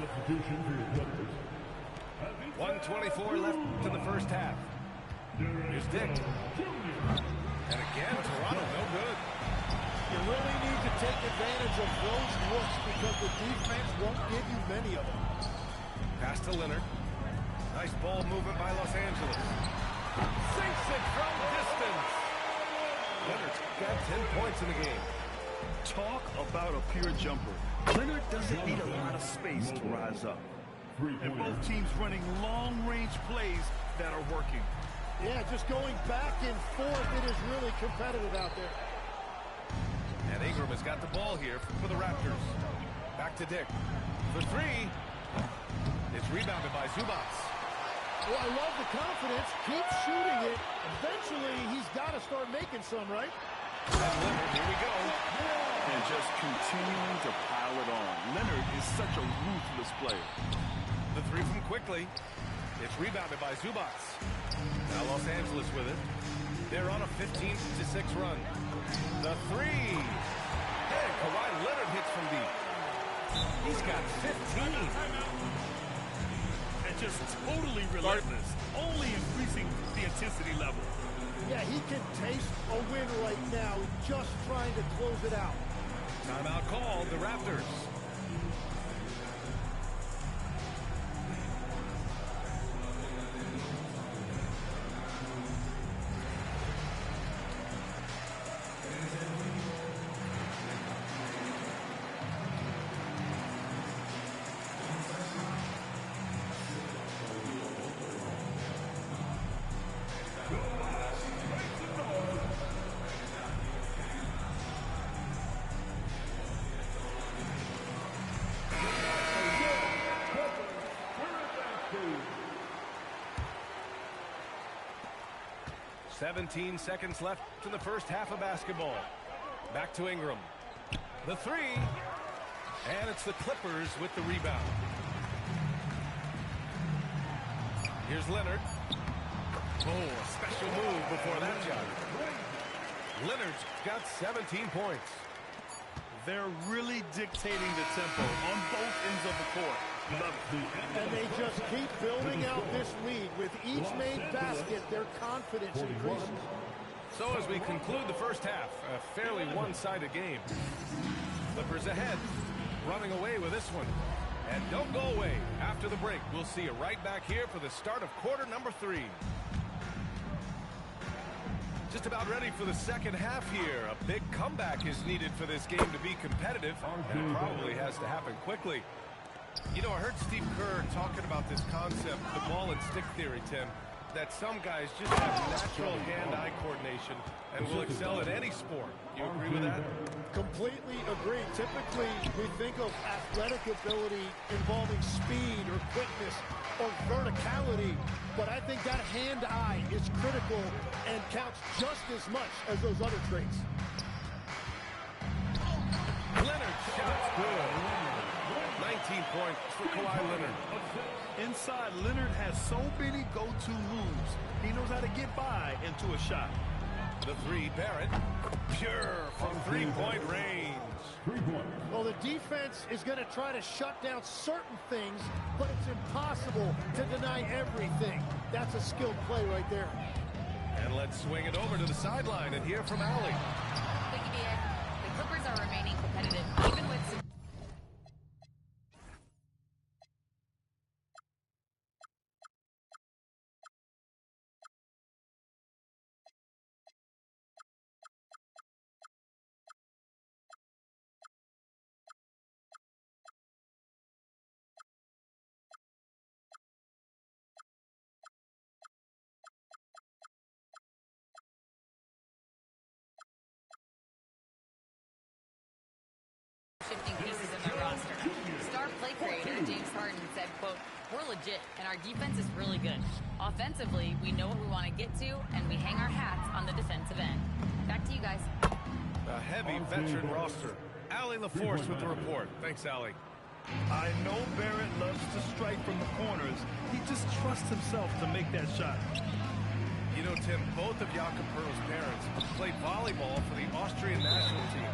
Substitution for your players. 1:24 left in the first half. Here's Dick. And again, Toronto, no good. You really need to take advantage of those looks because the defense won't give you many of them. Pass to Leonard. Nice ball movement by Los Angeles. Sinks it from distance. Leonard's got 10 points in the game. Talk about a pure jumper. Leonard doesn't need a lot of space to rise up. And both teams running long-range plays that are working. Yeah, just going back and forth, it is really competitive out there. And Ingram has got the ball here for the Raptors. Back to Dick. For three. It's rebounded by Zubats. Well, I love the confidence. Keep shooting it. Eventually, he's got to start making some, right? And Leonard, here we go. And just continuing to pile it on. Leonard is such a ruthless player. The three from quickly. It's rebounded by Zubats. Now Los Angeles with it. They're on a 15-6 run. The three. And Kawhi Leonard hits from deep. He's got 15. And just totally relentless. Only increasing the intensity level. Yeah, he can taste a win right now, just trying to close it out. Timeout called, the Raptors. "17 seconds left in the first half of basketball. Back to Ingram. The three. And it's the Clippers with the rebound. Here's Leonard. Oh, a special move before that shot. Leonard's got 17 points. They're really dictating the tempo on both ends of the court. Love it. And they just keep building out this lead. With each made basket, their confidence increases. So as we conclude the first half, a fairly one-sided game. Clippers ahead, running away with this one. And don't go away. After the break, we'll see you right back here for the start of quarter number 3. Just about ready for the second half here. A big comeback is needed for this game to be competitive, and it probably has to happen quickly. You know, I heard Steve Kerr talking about this concept, the ball and stick theory, Tim, that some guys just have natural hand-eye coordination and will excel at any sport. You agree with that? Completely agree. Typically, we think of athletic ability involving speed or quickness or verticality, but I think that hand-eye is critical and counts just as much as those other traits. Leonard shot's good. 19 points for Kawhi Leonard. Inside, Leonard has so many go-to moves. He knows how to get by into a shot. The three, Barrett. Pure from three-point range. 3 points. Well, the defense is going to try to shut down certain things, but it's impossible to deny everything. That's a skilled play right there. And let's swing it over to the sideline and hear from Allie. Thank you, DA. The Clippers are remaining competitive, even with some... shifting pieces in their roster. Star play creator James Harden said, quote, "We're legit and our defense is really good. Offensively, we know what we want to get to and we hang our hats on the defensive end." Back to you guys. A heavy veteran roster. Allie LaForce with the report. Thanks, Allie. I know Barrett loves to strike from the corners. He just trusts himself to make that shot. You know, Tim, both of Jakob Poeltl's parents played volleyball for the Austrian national team.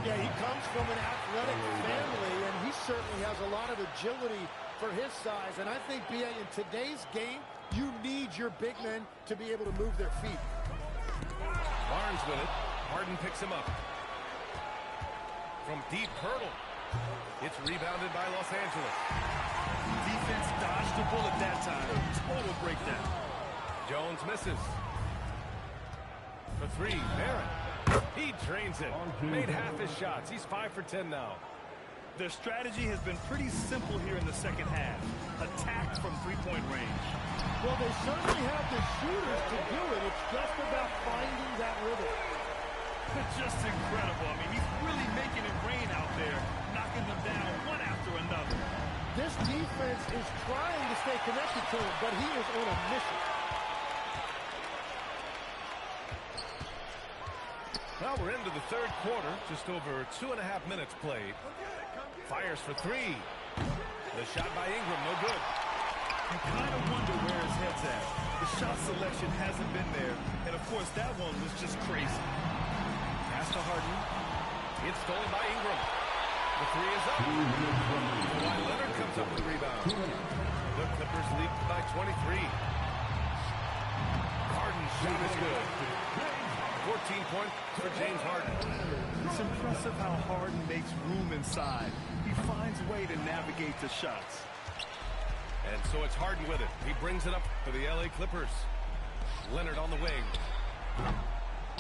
Yeah, he comes from an athletic family, and he certainly has a lot of agility for his size, and I think, B.A., in today's game, you need your big men to be able to move their feet. Barnes with it. Harden picks him up. From deep, hurdle. It's rebounded by Los Angeles. Defense dodged the bullet that time. Total breakdown. Jones misses. For three, Barrett. He drains it. Made half his shots. He's 5 for 10 now. Their strategy has been pretty simple here in the second half. Attack from three-point range. Well, they certainly have the shooters to do it. It's just about finding that rhythm. Just incredible. I mean, he's really making it rain out there, knocking them down one after another. This defense is trying to stay connected to him, but he is on a mission. Well, we're into the third quarter. Just over 2.5 minutes played. Fires for three. The shot by Ingram, no good. You kind of wonder where his head's at. The shot selection hasn't been there, and of course that one was just crazy. Pass to Harden. It's stolen by Ingram. The three is up. Kawhi Leonard comes up with the rebound. The Clippers lead by 23. Harden's shot is good. 14 points for James Harden. It's impressive how Harden makes room inside. He finds a way to navigate the shots. And so it's Harden with it. He brings it up for the LA Clippers. Leonard on the wing.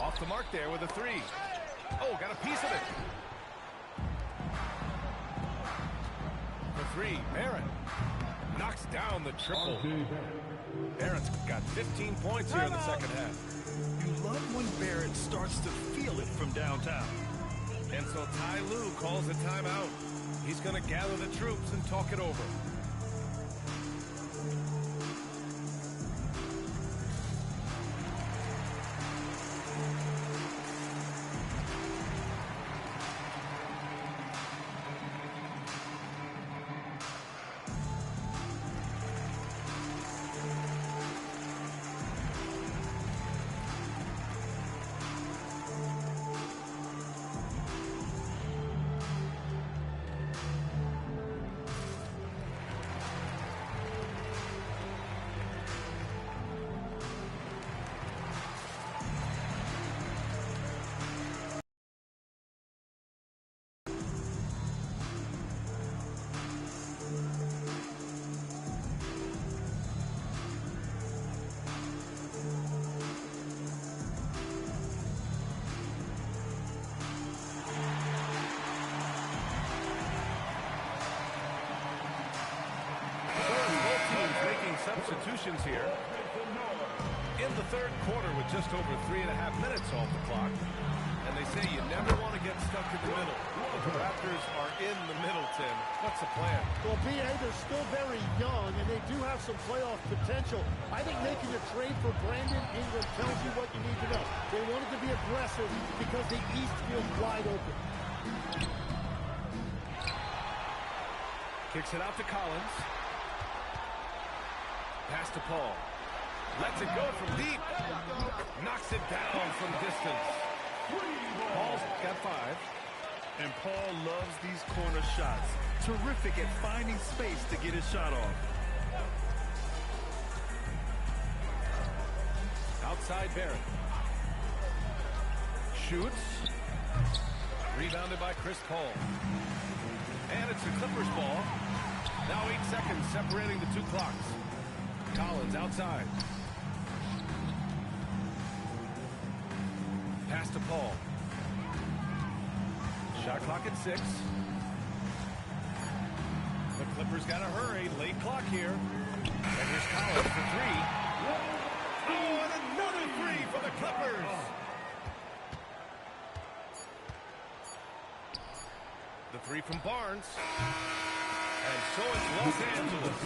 Off the mark there with a three. Oh, got a piece of it. The three, Barrett. Knocks down the triple. Barrett's got 15 points here in the second half. You love when Barrett starts to feel it from downtown. And so Ty Lue calls a timeout. He's going to gather the troops and talk it over. Substitutions here in the third quarter with just over 3.5 minutes off the clock. And they say you never want to get stuck in the middle. But the Raptors are in the middle, Tim. What's the plan? Well, B.A., they're still very young, and they do have some playoff potential. I think making a trade for Brandon Ingram tells you what you need to know. They wanted to be aggressive because the East feels wide open. Kicks it out to Collins. Pass to Paul. Lets it go from deep. Knocks it down from distance. Paul's got 5. And Paul loves these corner shots. Terrific at finding space to get his shot off. Outside Barrett. Shoots. Rebounded by Chris Paul. And it's the Clippers ball. Now 8 seconds separating the two clocks. Collins outside. Pass to Paul. Shot clock at 6. The Clippers got to hurry. Late clock here. And here's Collins for 3. Oh, and another 3 for the Clippers. The 3 from Barnes. And so it's Los Angeles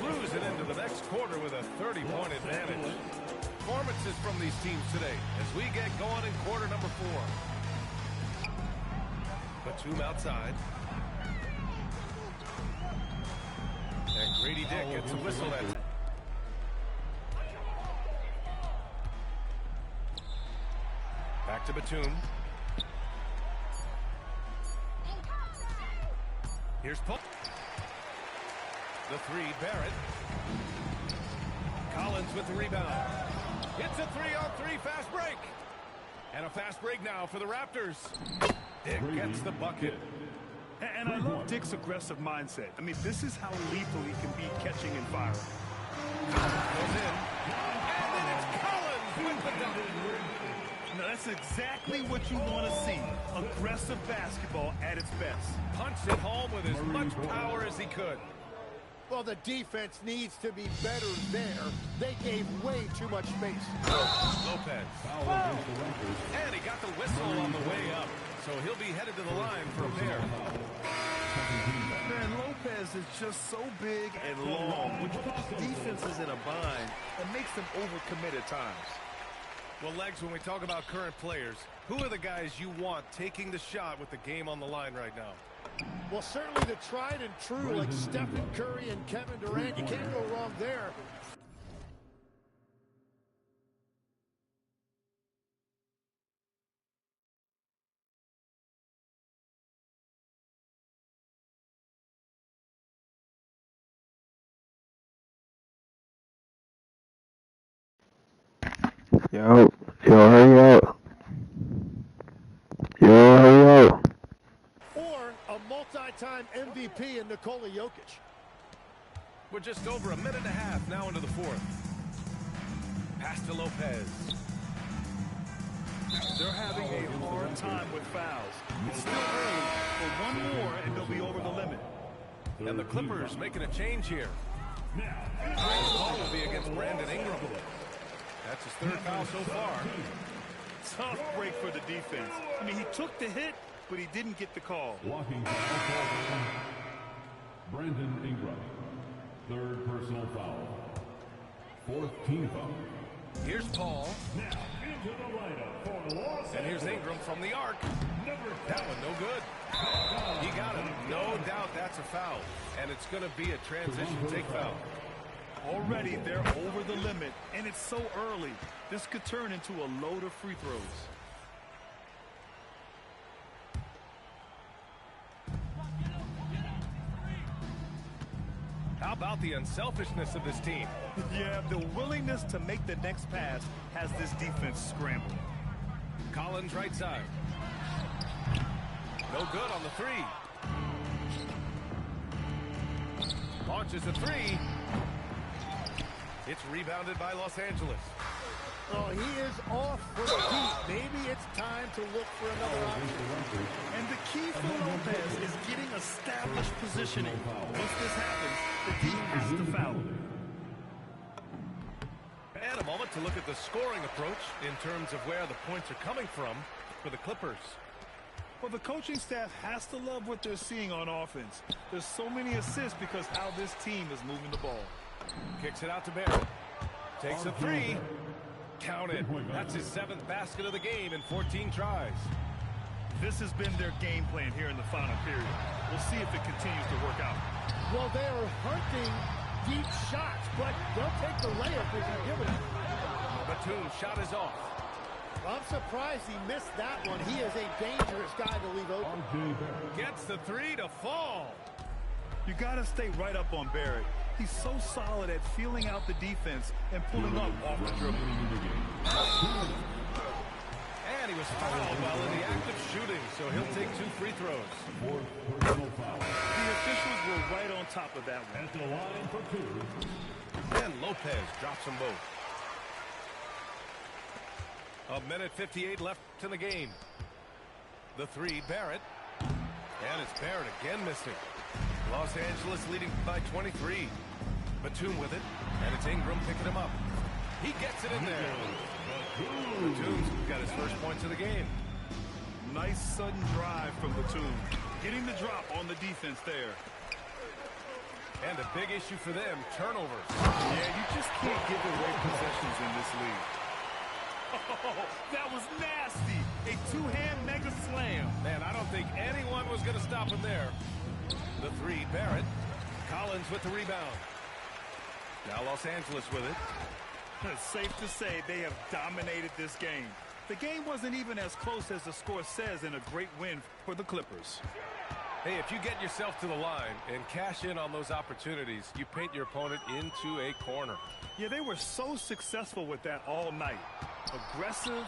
cruising into the next quarter with a 30-point advantage. Performances from these teams today as we get going in quarter number 4. Batum outside. And Grady Dick gets a whistle at it. Back to Batum. Here's Paul. The three, Barrett. Collins with the rebound. Hits a 3-on-3 fast break. And a fast break now for the Raptors. Dick gets the bucket. And I love Dick's aggressive mindset. I mean, this is how lethal he can be catching and firing. Goes in. And then it's Collins with the dunk. Now, that's exactly what you want to see. Aggressive basketball at its best. Punched it home with as much power as he could. Well, the defense needs to be better there. They gave way too much space. Lopez. And he got the whistle on the way up. So he'll be headed to the line for a pair. Man, Lopez is just so big and long, which puts defenses in a bind and makes them overcommit at times. Well, Legs, when we talk about current players, who are the guys you want taking the shot with the game on the line right now? Well, certainly the tried and true like Stephen Curry and Kevin Durant. You can't go wrong there. Yo, hurry up. Yo, hurry up. Or a multi-time MVP in Nikola Jokic. We're just over a minute and a half now into the fourth. Pass to Lopez. They're having a hard time with fouls. It's still early, but one more and they'll be over the limit. And the Clippers making a change here. The ball will be against Brandon Ingram. That's his third foul so far. Tough break for the defense. I mean, he took the hit, but he didn't get the call. Blocking foul. Brandon Ingram. Third personal foul. Fourth team foul. Here's Paul. Now into the lineup for Los And here's Ingram from the arc. That one no good. He got it. No doubt that's a foul. And it's going to be a transition take foul. Already they're over the limit, and it's so early. This could turn into a load of free throws. How about the unselfishness of this team? Yeah, the willingness to make the next pass has this defense scrambling. Collins right side. No good on the three. Launches a three. It's rebounded by Los Angeles. Oh, he is off for the deep. Maybe it's time to look for another option. And the key for Lopez is getting established positioning. Once this happens, the team has to foul him. And a moment to look at the scoring approach in terms of where the points are coming from for the Clippers. Well, the coaching staff has to love what they're seeing on offense. There's so many assists because how this team is moving the ball. Kicks it out to Barrett. Takes a three. Count it. That's his 7th basket of the game in 14 tries. This has been their game plan here in the final period. We'll see if it continues to work out. Well, they are hunting deep shots, but they'll take the layup if you give it. Batum's shot is off. I'm surprised he missed that one. He is a dangerous guy to leave open. Gets the three to fall. You got to stay right up on Barrett. He's so solid at feeling out the defense and pulling up off the dribble. And he was fouled while in the act of shooting, so he'll take 2 free throws. The officials were right on top of that one. At the line for 2. And Lopez drops them both. A minute 58 left in the game. The three, Barrett. And it's Barrett again missing. Los Angeles leading by 23. Batum with it, and it's Ingram picking him up. He gets it in there. Batum's got his first points of the game. Nice sudden drive from Batum. Getting the drop on the defense there. And a big issue for them, turnovers. Yeah, you just can't give away possessions in this league. Oh, that was nasty. A two-hand mega slam. Man, I don't think anyone was going to stop him there. The three, Barrett. Collins with the rebound. Now Los Angeles with it. It's safe to say they have dominated this game. The game wasn't even as close as the score says in a great win for the Clippers. Hey, if you get yourself to the line and cash in on those opportunities, you paint your opponent into a corner. Yeah, they were so successful with that all night. Aggressive,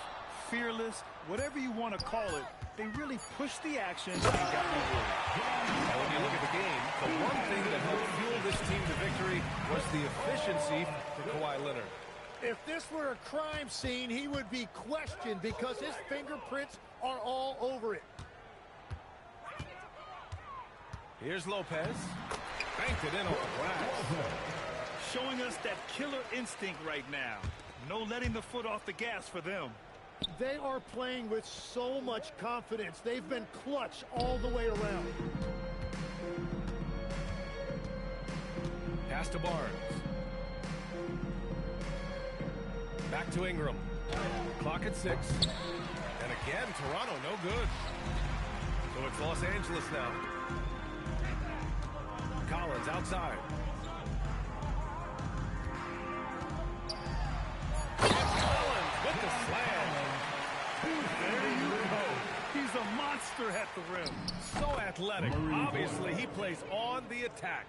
fearless, whatever you want to call it, they really pushed the action and got rewarded. And when you look at the game, the one thing that helped fuel this team to victory was the efficiency for Kawhi Leonard. If this were a crime scene, he would be questioned because his fingerprints are all over it. Here's Lopez. Banked it in on the glass. Showing us that killer instinct right now. No letting the foot off the gas for them. They are playing with so much confidence. They've been clutch all the way around. Pass to Barnes. Back to Ingram. Clock at 6. And again, Toronto no good. So it's Los Angeles now. Collins outside. Collins with the slam. There you go. He's a monster at the rim. So athletic. Obviously, he plays on the attack.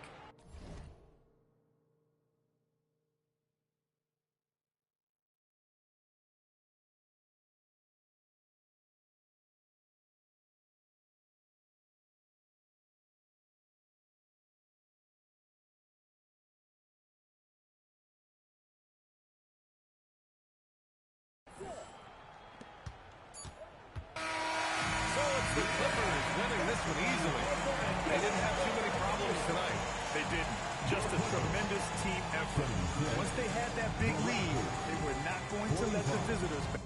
The Clippers winning this one easily. They didn't have too many problems tonight. They didn't. Just a tremendous team effort. Once they had that big lead, they were not going to let the visitors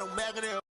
Magnet.